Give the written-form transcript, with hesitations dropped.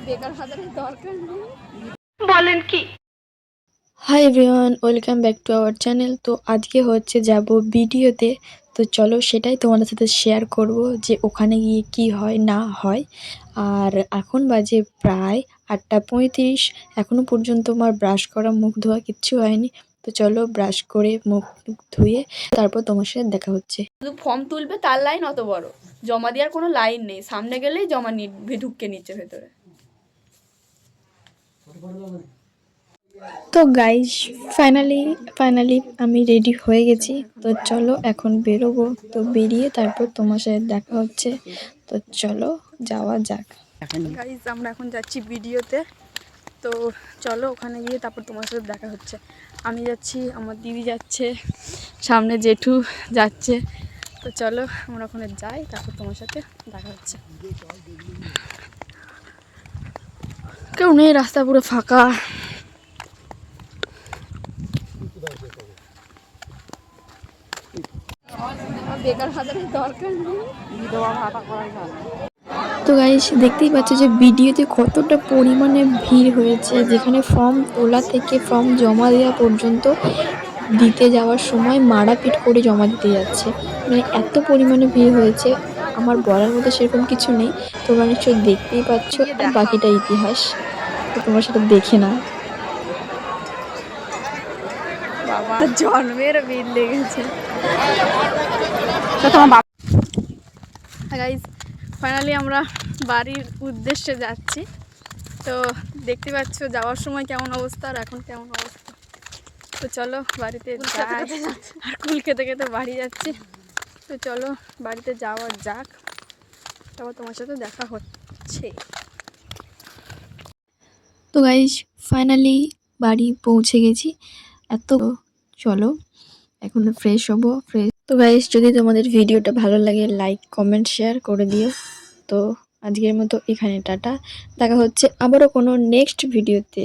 বেকার হাজারের দরকার নেই। বলেন কি? Hi everyone, welcome back to our channel. তো আজকে হচ্ছে যাব ভিডিওতে। তো চলো সেটাই তোমাদের সাথে শেয়ার করব যে ওখানে গিয়ে কি হয় না হয়। আর এখন বাজে প্রায় 8:35। এখনও পর্যন্ত আমার ব্রাশ করা মুখ ধোয়া কিচ্ছু হয়নি। তো চলো ব্রাশ করে মুখ ধুয়ে তারপর তোমার সাথে দেখা হচ্ছে। শুধু ফর্ম তুলবে তার লাইন অত বড়, জমা দেওয়ার কোনো লাইন নেই, সামনে গেলেই জমা ঢুককে নিচ্ছে ভেতরে। তো গাইস ফাইনালি আমি রেডি হয়ে গেছি। তো চলো এখন বেরোবো। তো বেরিয়ে তারপর তোমার সাথে দেখা হচ্ছে। তো চলো যাওয়া যাক। গাইজ আমরা এখন যাচ্ছি ভিডিওতে। তো চলো ওখানে গিয়ে তারপর তোমার সাথে দেখা হচ্ছে। আমি যাচ্ছি, আমার দিদি যাচ্ছে, সামনে জেঠু যাচ্ছে। তো চলো আমরা ওখানে যাই, তারপর তোমার সাথে দেখা হচ্ছে। কেউ নেই, রাস্তা পুরো ফাঁকা। বেকার হাজারের দরকার নেই। তো গাইস দেখতেই পাচ্ছ যে ভিডিওতে কতটা পরিমাণে ভিড় হয়েছে, যেখানে ফর্ম তোলা থেকে ফর্ম জমা দেওয়া পর্যন্ত দিতে যাওয়ার সময় মারাপিট করে জমা দিতে যাচ্ছে। মানে এত পরিমাণে ভিড় হয়েছে, আমার বলার মতো সেরকম কিছু নেই। তোমরা নিশ্চয়ই দেখতেই পাচ্ছ, আর বাকিটা ইতিহাস। তো তোমার সেটা দেখে নাও। বাবা জন্মের ভিড় লেগেছে। গাইজ ফাইনালি আমরা বাড়ির উদ্দেশ্যে যাচ্ছি। তো দেখতে পাচ্ছ যাওয়ার সময় কেমন অবস্থা আর এখন কেমন অবস্থা। তো চলো বাড়িতে যাই, আর কুল খেতে খেতে বাড়ি যাচ্ছি। তো চলো বাড়িতে যাওয়া যাক, তারপর তোমার সাথে দেখা হচ্ছে। তো গাইস ফাইনালি বাড়ি পৌঁছে গেছি। চলো এখন ফ্রেশ হবো। তো গাইস যদি তোমাদের ভিডিওটা ভালো লাগে লাইক কমেন্ট শেয়ার করে দিও। তো আজকের মতো এখানে টাটা, দেখা হচ্ছে আবারও কোনো নেক্সট ভিডিওতে।